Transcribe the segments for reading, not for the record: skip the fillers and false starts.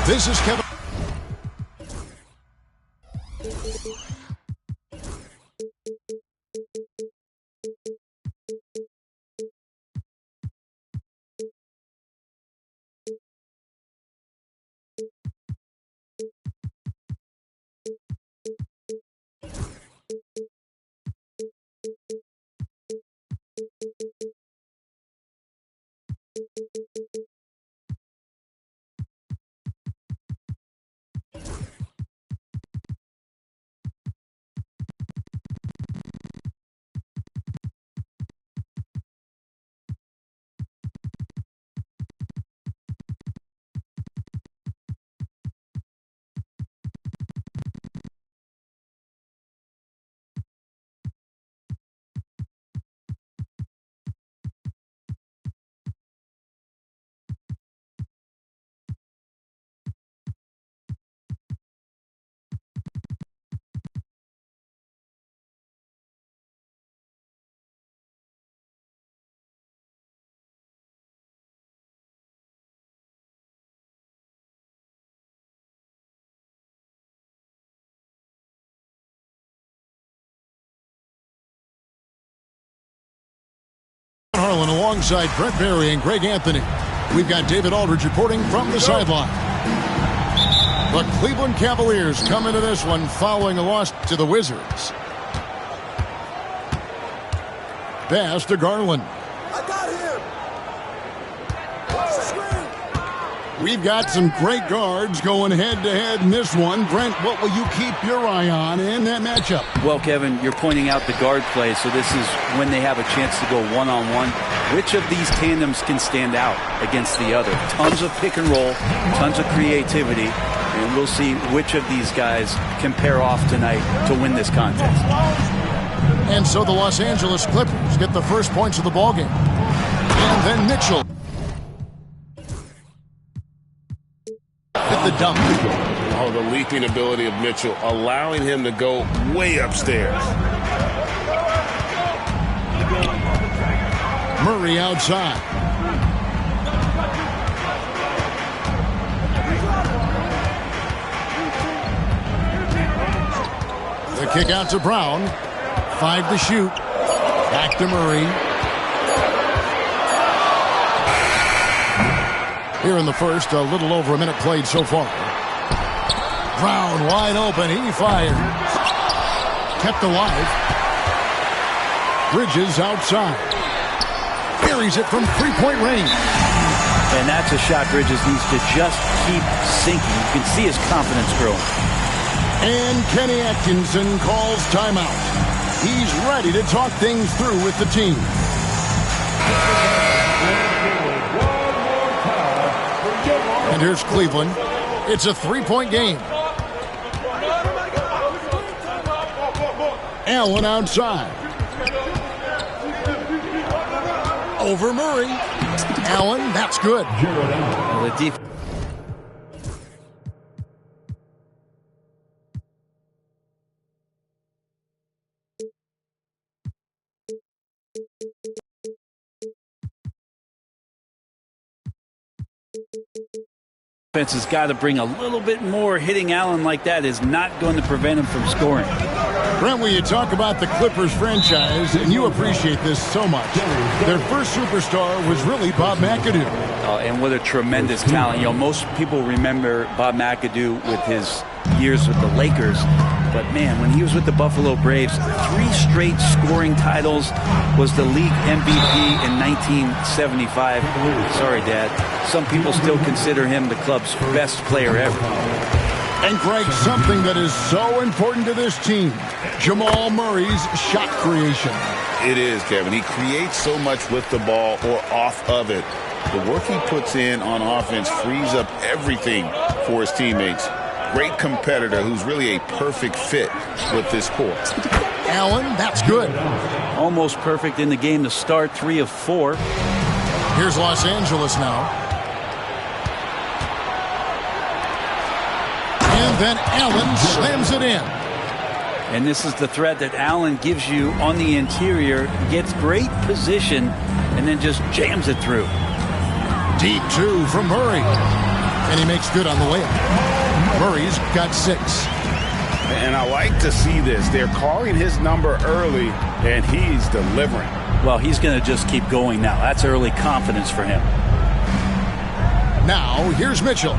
This is Kevin. Harlan alongside Brent Barry and Greg Anthony. We've got David Aldridge reporting from the sideline. The Cleveland Cavaliers come into this one following a loss to the Wizards. Pass to Garland. I got him. We've got some great guards going head-to-head in this one. Brent, what will you keep your eye on in that matchup? Well, Kevin, you're pointing out the guard play, so this is when they have a chance to go one-on-one. Which of these tandems can stand out against the other? Tons of pick and roll, tons of creativity, and we'll see which of these guys can pair off tonight to win this contest. And so the Los Angeles Clippers get the first points of the ballgame. And then Mitchell. Hit the dump. Oh, the leaping ability of Mitchell, allowing him to go way upstairs. Murray outside. The kick out to Brown. 5 to shoot. Back to Murray. Here in the first, a little over a minute played so far. Brown wide open. He fires. Kept alive. Bridges outside. Buries it from three-point range. And that's a shot Bridges needs to just keep sinking. You can see his confidence growing. And Kenny Atkinson calls timeout. He's ready to talk things through with the team. And here's Cleveland. It's a three-point game. Allen outside. Over Murray. Allen, that's good. Well, the defense. Has got to bring a little bit more. Hitting Allen like that is not going to prevent him from scoring. Brent, when you talk about the Clippers franchise, and you appreciate this so much, their first superstar was really Bob McAdoo. And what a tremendous talent. You know, most people remember Bob McAdoo with his years with the Lakers. But, man, when he was with the Buffalo Braves, 3 straight scoring titles, was the league MVP in 1975. Sorry, Dad. Some people still consider him the club's best player ever. And, Greg, something that is so important to this team, Jamal Murray's shot creation. It is, Kevin. He creates so much with the ball or off of it. The work he puts in on offense frees up everything for his teammates. Great competitor who's really a perfect fit with this court. Allen, that's good. Almost perfect in the game to start, 3 of 4. Here's Los Angeles now. And then Allen slams it in. And this is the threat that Allen gives you on the interior. Gets great position and then just jams it through. Deep 2 from Murray. And he makes good on the layup. Murray's got 6. And I like to see this. They're calling his number early, and he's delivering. Well, he's going to just keep going now. That's early confidence for him. Now, here's Mitchell.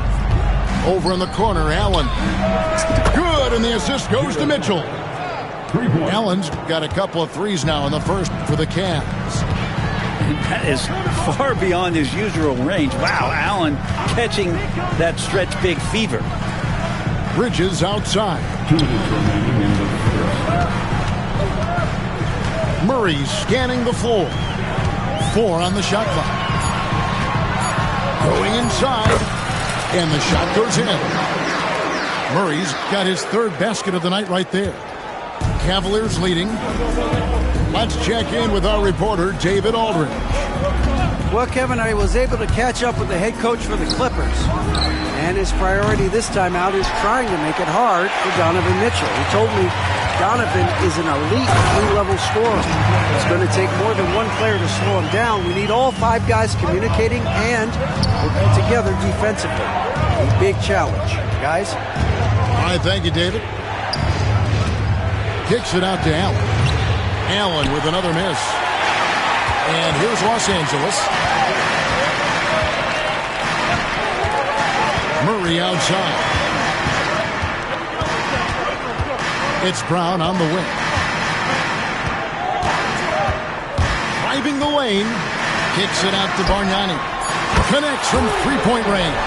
Over in the corner, Allen. Good, and the assist goes to Mitchell. Allen's got a couple of threes now in the first for the Cavs. That is far beyond his usual range. Wow, Allen catching that stretch big fever. Bridges outside. Murray scanning the floor. 4 on the shot clock. Going inside, and the shot goes in. Murray's got his 3rd basket of the night right there. Cavaliers leading. Let's check in with our reporter, David Aldridge. Well, Kevin, I was able to catch up with the head coach for the Clippers. And his priority this time out is trying to make it hard for Donovan Mitchell. He told me Donovan is an elite 3-level scorer. It's going to take more than one player to slow him down. We need all 5 guys communicating and working together defensively. A big challenge. Guys? All right, thank you, David. Kicks it out to Allen. Allen with another miss. And here's Los Angeles. Murray outside. It's Brown on the wing. Driving the lane. Kicks it out to Bargnani. Connects from 3-point range.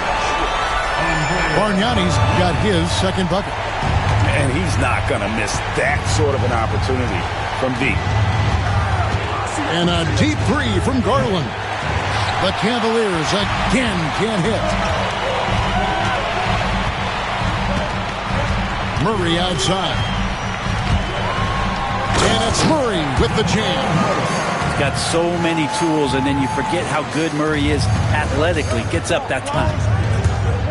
Bargnani's got his 2nd bucket. And he's not going to miss that sort of an opportunity from deep. And a deep 3 from Garland. The Cavaliers again can't hit. Murray outside. And it's Murray with the jam. He's got so many tools, and then you forget how good Murray is athletically. Gets up that time.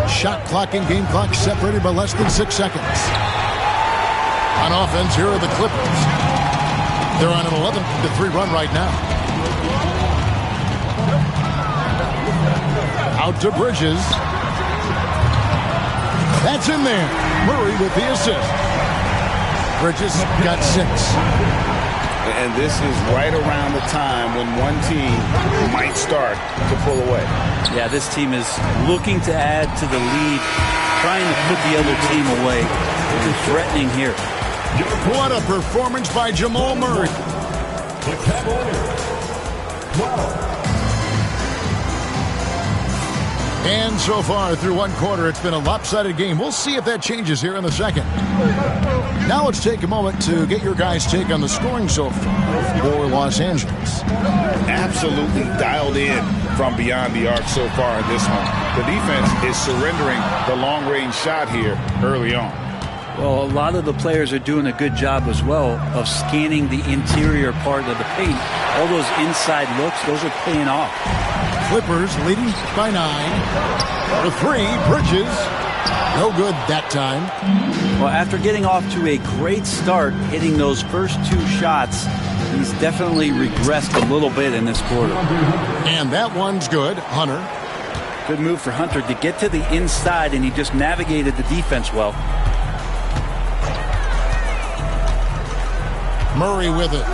Shot clock and game clock separated by less than 6 seconds. On offense, here are the Clippers. They're on an 11-3 run right now. Out to Bridges. That's in there. Murray with the assist. Bridges got 6. And this is right around the time when one team might start to pull away. Yeah, this team is looking to add to the lead, trying to put the other team away, and threatening here. What a performance by Jamal Murray. The Cavaliers, 12. And so far through one quarter, it's been a lopsided game. We'll see if that changes here in the second. Now let's take a moment to get your guys' take on the scoring so far for Los Angeles. Absolutely dialed in from beyond the arc so far in this one. The defense is surrendering the long-range shot here early on. Well, a lot of the players are doing a good job as well of scanning the interior part of the paint. All those inside looks, those are paying off. Clippers leading by 9. The 3, Bridges. No good that time. Well, after getting off to a great start, hitting those first 2 shots, he's definitely regressed a little bit in this quarter. And that one's good. Hunter. Good move for Hunter to get to the inside, and he just navigated the defense well. Murray with it.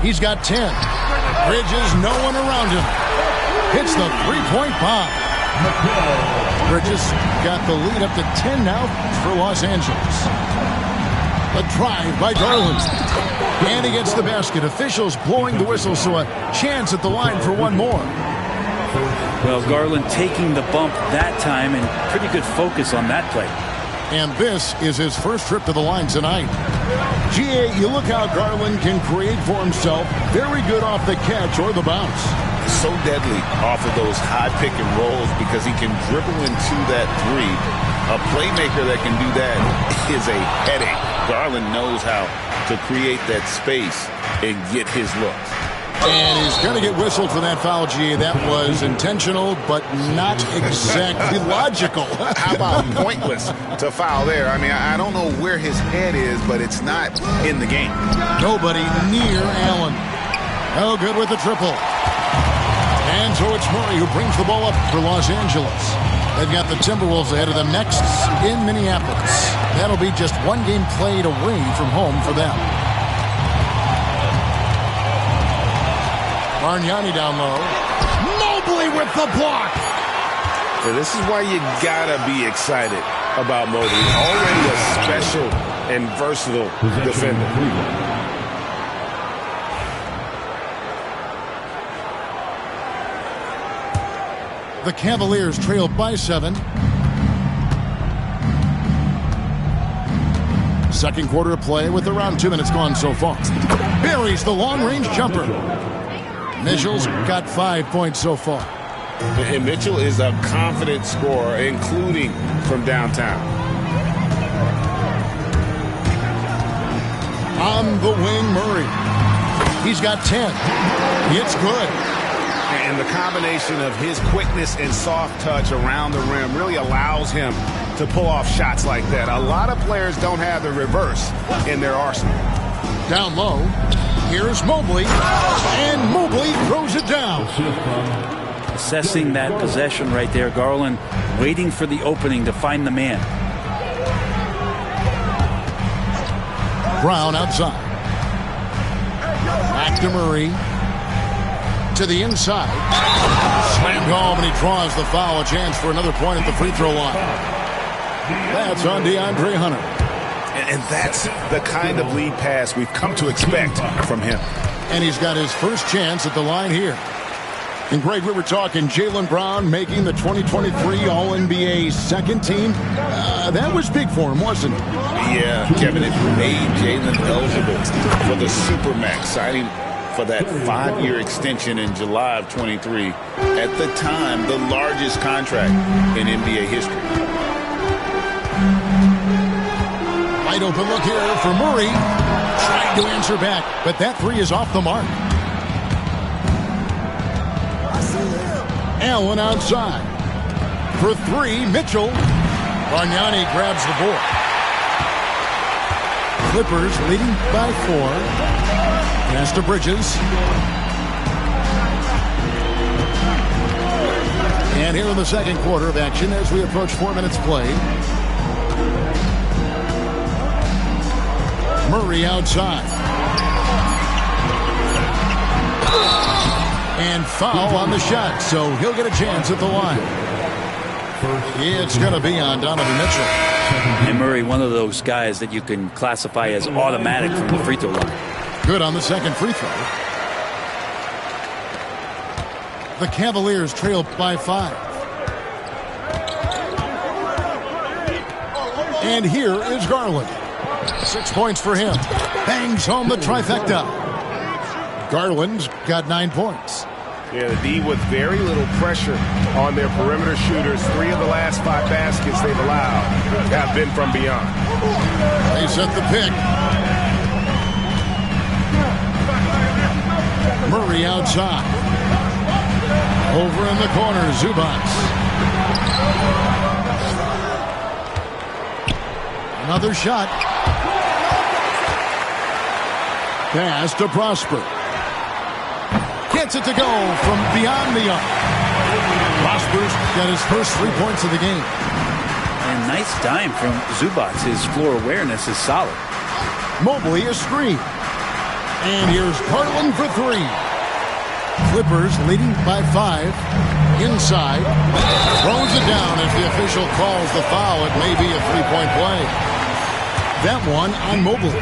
He's got 10. Bridges, no one around him. Hits the 3-point bomb. Bridges got the lead up to 10 now for Los Angeles. A drive by Garland. And he gets the basket. Officials blowing the whistle, so a chance at the line for one more. Well, Garland taking the bump that time, and pretty good focus on that play. And this is his first trip to the line tonight. GA, you look how Garland can create for himself. Very good off the catch or the bounce. So deadly off of those high pick and rolls because he can dribble into that 3. A playmaker that can do that is a headache. Garland knows how to create that space and get his looks. And he's going to get whistled for that foul, G. That was intentional, but not exactly logical. How about pointless to foul there? I mean, I don't know where his head is, but it's not in the game. Nobody near Allen. Oh, good with the triple. And so it's Murray who brings the ball up for Los Angeles. They've got the Timberwolves ahead of them next in Minneapolis. That'll be just one game played away from home for them. Bargnani down low. Mobley with the block. Yeah, this is why you gotta be excited about Mobley. Already a special and versatile defender. The Cavaliers trail by 7. Second quarter of play with around 2 minutes gone so far. Buries the long-range jumper. Mitchell's got 5 points so far. And Mitchell is a confident scorer, including from downtown. On the wing, Murray. He's got 10. It's good. And the combination of his quickness and soft touch around the rim really allows him to pull off shots like that. A lot of players don't have the reverse in their arsenal. Down low. Here's Mobley. And Mobley throws it down. Assessing that possession right there. Garland waiting for the opening to find the man. Brown outside. Back to Murray. To the inside. Slammed home, and he draws the foul. A chance for another point at the free throw line. That's on DeAndre Hunter. And that's the kind of lead pass we've come to expect from him. And he's got his first chance at the line here. And Greg, we were talking Jaylen Brown making the 2023 All-NBA second team. That was big for him, wasn't it? Yeah, Kevin, it made Jaylen eligible for the Supermax, signing for that 5-year extension in July of 23. At the time, the largest contract in NBA history. Wide open look here for Murray. Trying to answer back, but that three is off the mark. Allen outside. For three, Mitchell. Bargnani grabs the board. Clippers leading by 4. Pass to Bridges. And here in the second quarter of action as we approach 4 minutes play. Murray outside. And foul on the shot, so he'll get a chance at the line. It's going to be on Donovan Mitchell. And Murray, one of those guys that you can classify as automatic from the free throw line. Good on the second free throw. The Cavaliers trail by 5. And here is Garland. 6 points for him. Bangs home the trifecta. Garland's got 9 points. Yeah, the D with very little pressure on their perimeter shooters. 3 of the last 5 baskets they've allowed have been from beyond. They set the pick. Murray outside. Over in the corner, Zubac. Another shot. Pass to Prosper. Gets it to go from beyond the arc. Prosper's got his first 3 points of the game. And nice dime from Zubac. His floor awareness is solid. Mobley a screen. And here's Garland for 3. Clippers leading by 5. Inside. Throws it down as the official calls the foul. It may be a 3-point play. That one on Mobley.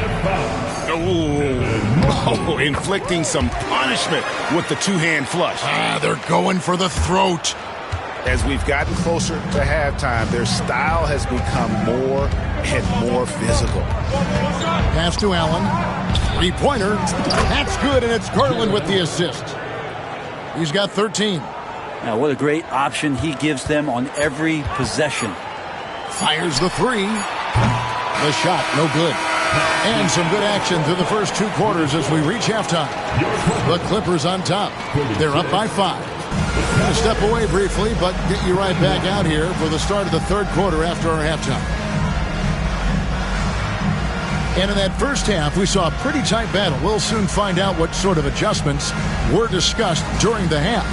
Oh, inflicting some punishment with the two-hand flush. They're going for the throat. As we've gotten closer to halftime, their style has become more and more physical. Pass to Allen. 3-pointer. That's good, and it's Garland with the assist. He's got 13. Now, what a great option he gives them on every possession. Fires the 3. The shot, no good. And some good action through the first 2 quarters as we reach halftime. The Clippers on top. They're up by 5. Going to step away briefly, but get you right back out here for the start of the 3rd quarter after our halftime. And in that first half, we saw a pretty tight battle. We'll soon find out what sort of adjustments were discussed during the half.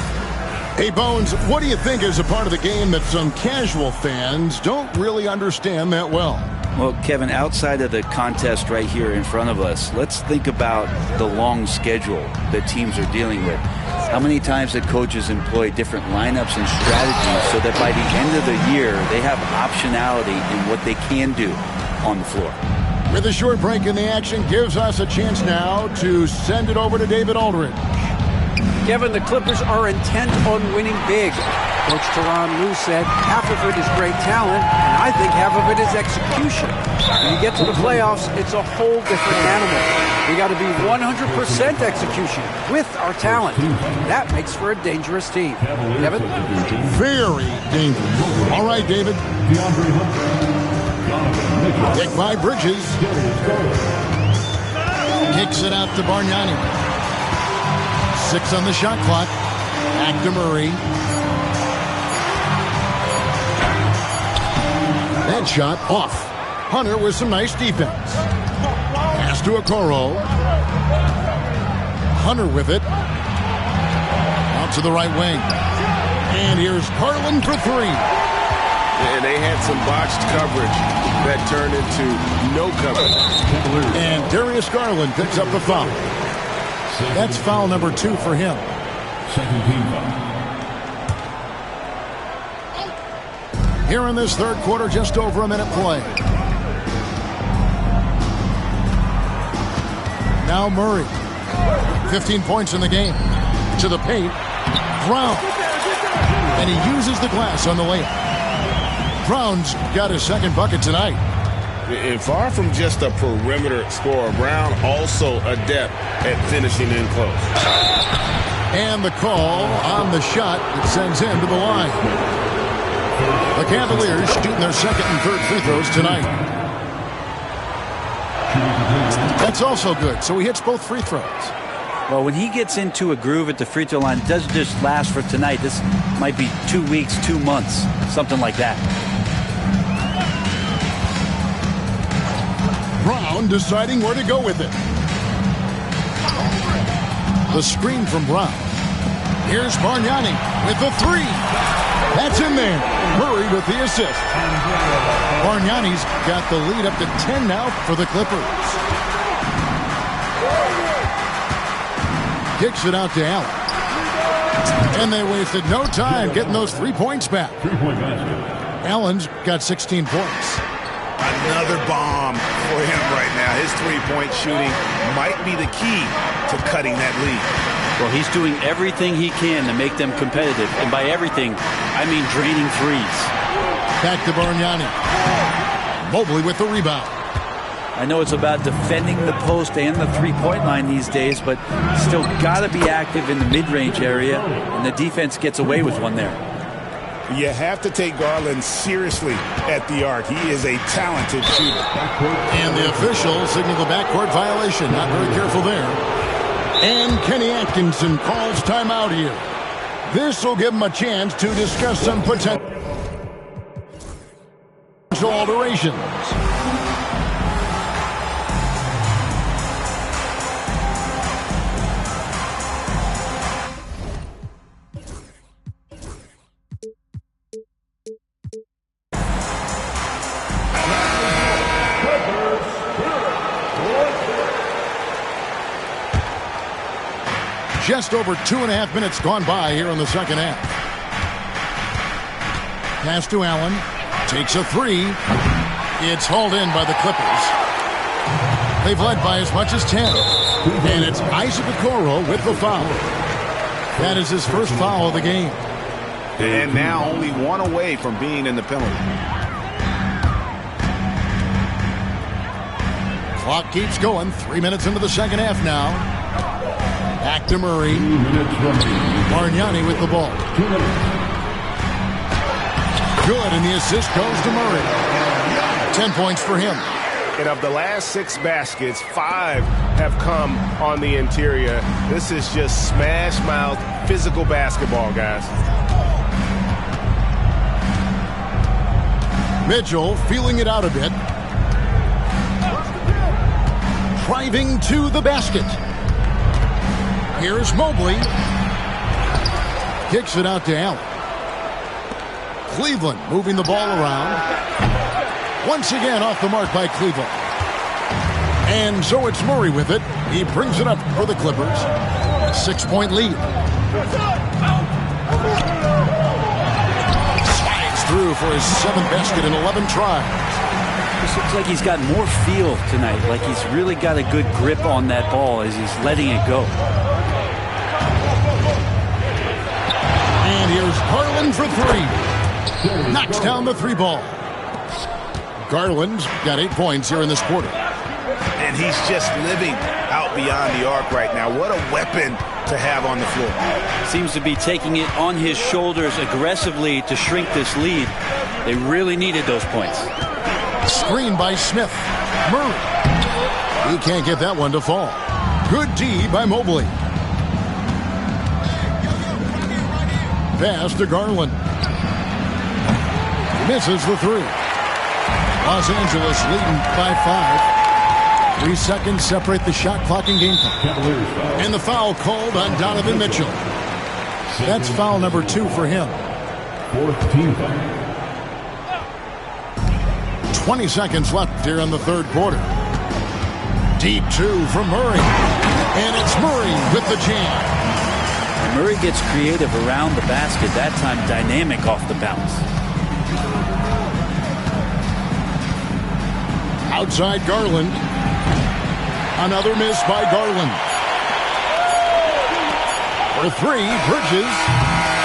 Hey, Bones, what do you think is a part of the game that some casual fans don't really understand that well? Well, Kevin, outside of the contest right here in front of us, let's think about the long schedule that teams are dealing with. How many times that coaches employ different lineups and strategies so that by the end of the year, they have optionality in what they can do on the floor. With a short break in the action, gives us a chance now to send it over to David Aldridge. Kevin, the Clippers are intent on winning big. Coach Tyronn Lue said half of it is great talent, and I think half of it is execution. When you get to the playoffs, it's a whole different animal. We got to be 100% execution with our talent. That makes for a dangerous team. Kevin? Very dangerous. All right, David. Kick by Bridges. Kicks it out to Bargnani. 6 on the shot clock. Back to Murray. That shot off. Hunter with some nice defense. Pass to Okoro. Hunter with it. Out to the right wing. And here's Garland for 3. And they had some botched coverage that turned into no coverage. And Darius Garland picks up the foul. That's foul number 2 for him. Second team foul. Here in this 3rd quarter, just over a minute play. Now Murray. 15 points in the game. To the paint. Brown. And he uses the glass on the layup. Brown's got his 2nd bucket tonight. And far from just a perimeter scorer, Brown also adept at finishing in close. And the call on the shot that sends him to the line. The Cavaliers shooting their 2nd and 3rd free throws tonight. That's also good, so he hits both free throws. Well, when he gets into a groove at the free throw line, it doesn't just last for tonight. This might be 2 weeks, 2 months, something like that. Brown deciding where to go with it. The screen from Brown. Here's Bargnani with the 3. That's in there. Murray with the assist. Bargnani's got the lead up to 10 now for the Clippers. Kicks it out to Allen. And they wasted no time getting those 3 points back. 3-point basket. Allen's got 16 points. Another bomb for him right now. His 3-point shooting might be the key to cutting that lead. Well, he's doing everything he can to make them competitive. And by everything, I mean draining threes. Back to Bargnani. Mobley with the rebound. I know it's about defending the post and the three-point line these days, but still got to be active in the mid-range area, and the defense gets away with one there. You have to take Garland seriously at the arc. He is a talented shooter. And the officials signal the backcourt violation. Not very careful there. And Kenny Atkinson calls timeout here. This will give him a chance to discuss some potential alterations. Just over 2.5 minutes gone by here in the 2nd half. Pass to Allen. Takes a 3. It's hauled in by the Clippers. They've led by as much as 10. And it's Isaac Okoro with the foul. That is his first foul of the game. And now only 1 away from being in the penalty. Clock keeps going. 3 minutes into the 2nd half now. Back to Murray. Bargnani with the ball. Good, and the assist goes to Murray. 10 points for him. And of the last 6 baskets, 5 have come on the interior. This is just smash mouth physical basketball, guys. Mitchell feeling it out a bit. Driving to the basket. Here's Mobley. Kicks it out to Allen. Cleveland moving the ball around. Once again off the mark by Cleveland. And so it's Murray with it. He brings it up for the Clippers. 6-point lead. Slides through for his 7th basket in 11 tries. This looks like he's got more feel tonight. Like he's really got a good grip on that ball as he's letting it go. And here's Garland for 3. Knocks down the 3 ball. Garland's got 8 points here in this quarter. And he's just living out beyond the arc right now. What a weapon to have on the floor. Seems to be taking it on his shoulders aggressively to shrink this lead. They really needed those points. Screen by Smith. Murray. He can't get that one to fall. Good D by Mobley. Pass to Garland. Misses the 3. Los Angeles leading by 5. 3 seconds separate the shot clock and game clock. And the foul called on Donovan Mitchell. That's foul number 2 for him. 4th team foul. 20 seconds left here in the 3rd quarter. Deep 2 from Murray. And it's Murray with the jam. Murray gets creative around the basket, that time dynamic off the bounce. Outside Garland. Another miss by Garland. For 3, Bridges.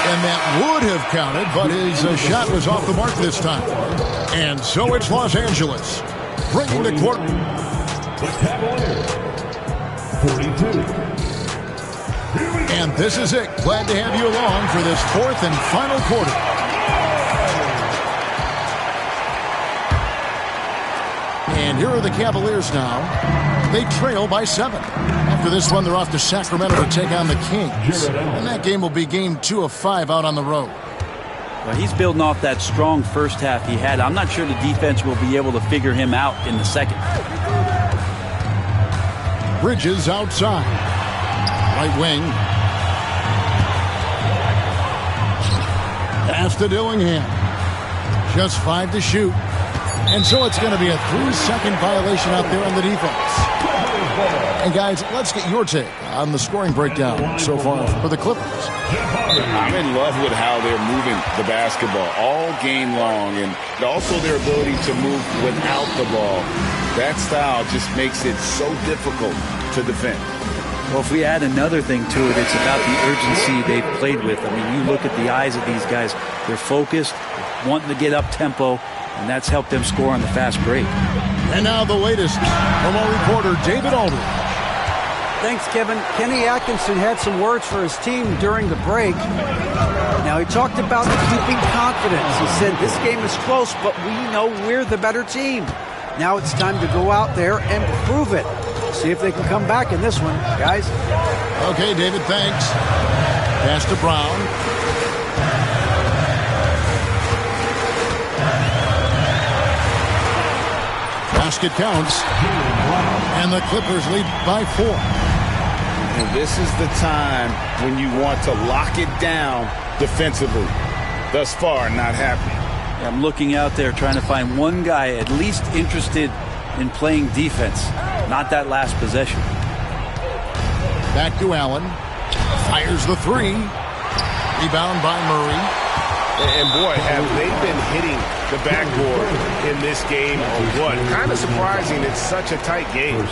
And that would have counted, but his shot was off the mark this time. And so it's Los Angeles bringing the quarter. The Cavaliers. 42. And this is it. Glad to have you along for this 4th and final quarter. And here are the Cavaliers now. They trail by 7. After this one, they're off to Sacramento to take on the Kings. And that game will be game 2 of 5 out on the road. Well, he's building off that strong first half he had. I'm not sure the defense will be able to figure him out in the second. Bridges outside. Right wing. Pass to Dillingham. Just 5 to shoot. And so it's going to be a 3-second violation out there on the defense. And guys, let's get your take on the scoring breakdown so far for the Clippers. I'm in love with how they're moving the basketball all game long, and also their ability to move without the ball. That style just makes it so difficult to defend. Well, if we add another thing to it, it's about the urgency they've played with. I mean, you look at the eyes of these guys. They're focused, wanting to get up tempo, and that's helped them score on the fast break. And now the latest from our reporter, David Aldridge. Thanks, Kevin. Kenny Atkinson had some words for his team during the break. Now, he talked about keeping confidence. He said, this game is close, but we know we're the better team. Now it's time to go out there and prove it. See if they can come back in this one, guys. Okay, David, thanks. Pass to Brown. Basket counts. And the Clippers lead by 4. And this is the time when you want to lock it down defensively. Thus far, not happening. I'm looking out there trying to find one guy at least interested in playing defense. Not that last possession. Back to Allen. Fires the 3. Rebound by Murray. And boy, have they been hitting the backboard in this game or what? Kind of surprising. It's such a tight game.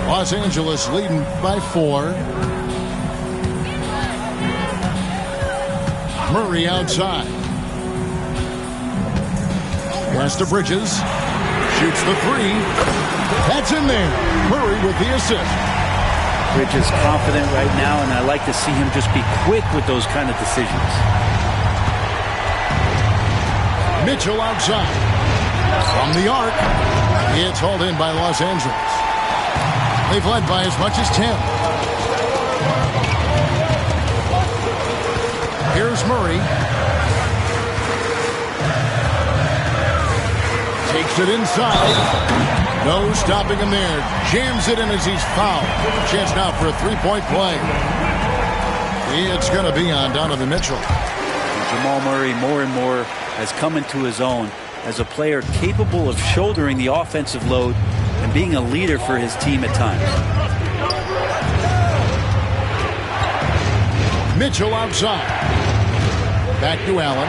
Los Angeles leading by 4. Murray outside. Pass to Bridges. Shoots the 3. That's in there. Murray with the assist. Bridges confident right now, and I like to see him just be quick with those kind of decisions. Mitchell outside. From the arc, it's hauled in by Los Angeles. They've led by as much as 10. Here's Murray. Takes it inside. No stopping him there. Jams it in as he's fouled. Chance now for a three-point play. It's going to be on Donovan Mitchell. Jamal Murray more and more has come into his own as a player capable of shouldering the offensive load and being a leader for his team at times. Mitchell outside. Back to Allen.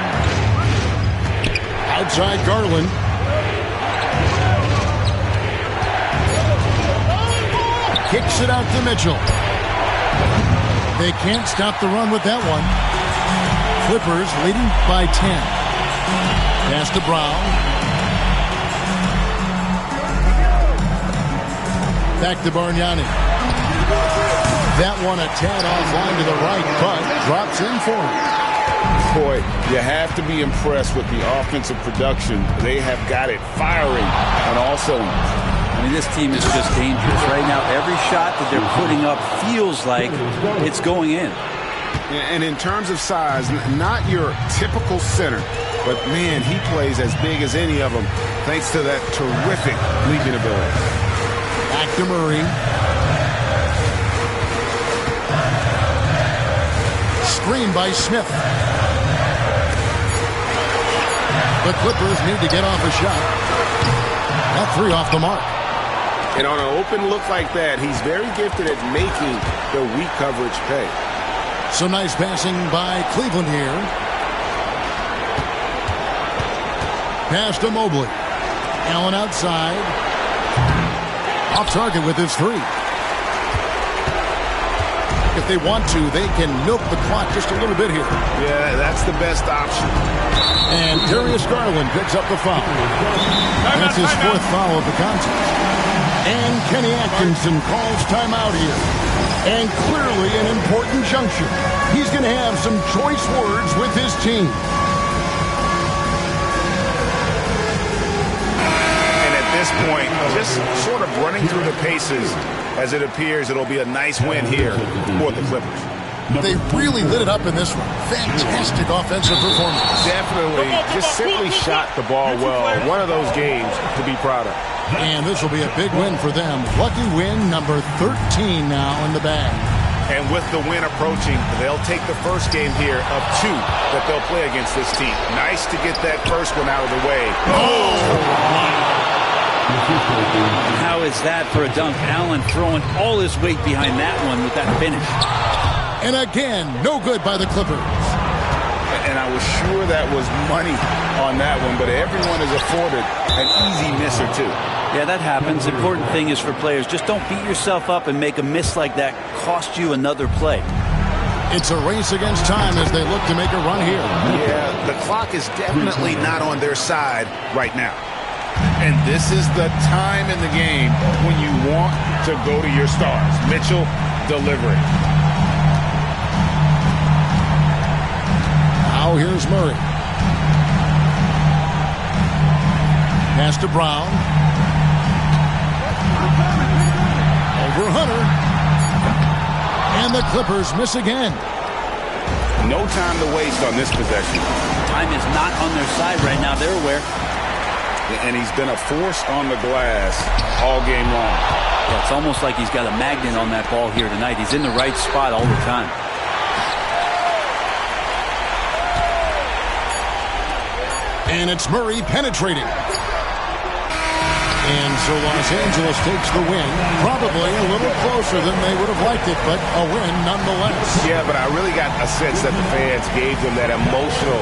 Outside Garland. Kicks it out to Mitchell. They can't stop the run with that one. Clippers leading by 10. Pass to Brown. Back to Bargnani. That one a tad offline to the right, but drops in for him. Boy, you have to be impressed with the offensive production. They have got it firing on all cylinders. I mean, this team is just dangerous. Right now, every shot that they're putting up feels like it's going in. And in terms of size, not your typical center, but man, he plays as big as any of them thanks to that terrific leaping ability. Back to Murray. Screen by Smith. The Clippers need to get off a shot. That three off the mark. And on an open look like that, he's very gifted at making the weak coverage pay. Some nice passing by Cleveland here. Pass to Mobley. Allen outside. Off target with his three. If they want to, they can milk the clock just a little bit here. Yeah, that's the best option. And Darius Garland picks up the foul. That's his fourth foul of the contest. And Kenny Atkinson calls timeout here. And clearly an important juncture. He's going to have some choice words with his team. And at this point, just sort of running through the paces, as it appears it'll be a nice win here for the Clippers. They really lit it up in this one. Fantastic offensive performance. Definitely. Just simply shot the ball well. One of those games to be proud of. And this will be a big win for them. Lucky win number 13 now in the bag. And with the win approaching, they'll take the first game here of two that they'll play against this team. Nice to get that first one out of the way. How is that for a dunk? Allen throwing all his weight behind that one with that finish. And again, no good by the Clippers. And I was sure that was money on that one, but everyone is afforded an easy miss or two. Yeah, that happens. The important thing is for players, just don't beat yourself up and make a miss like that cost you another play. It's a race against time as they look to make a run here. Yeah, the clock is definitely not on their side right now. And this is the time in the game when you want to go to your stars. Mitchell delivering. Now here's Murray. Pass to Brown. Over Hunter. And the Clippers miss again. No time to waste on this possession. Time is not on their side right now. They're aware. And he's been a force on the glass all game long. Yeah, it's almost like he's got a magnet on that ball here tonight. He's in the right spot all the time. And it's Murray penetrating. And so Los Angeles takes the win. Probably a little closer than they would have liked it, but a win nonetheless. Yeah, but I really got a sense that the fans gave them that emotional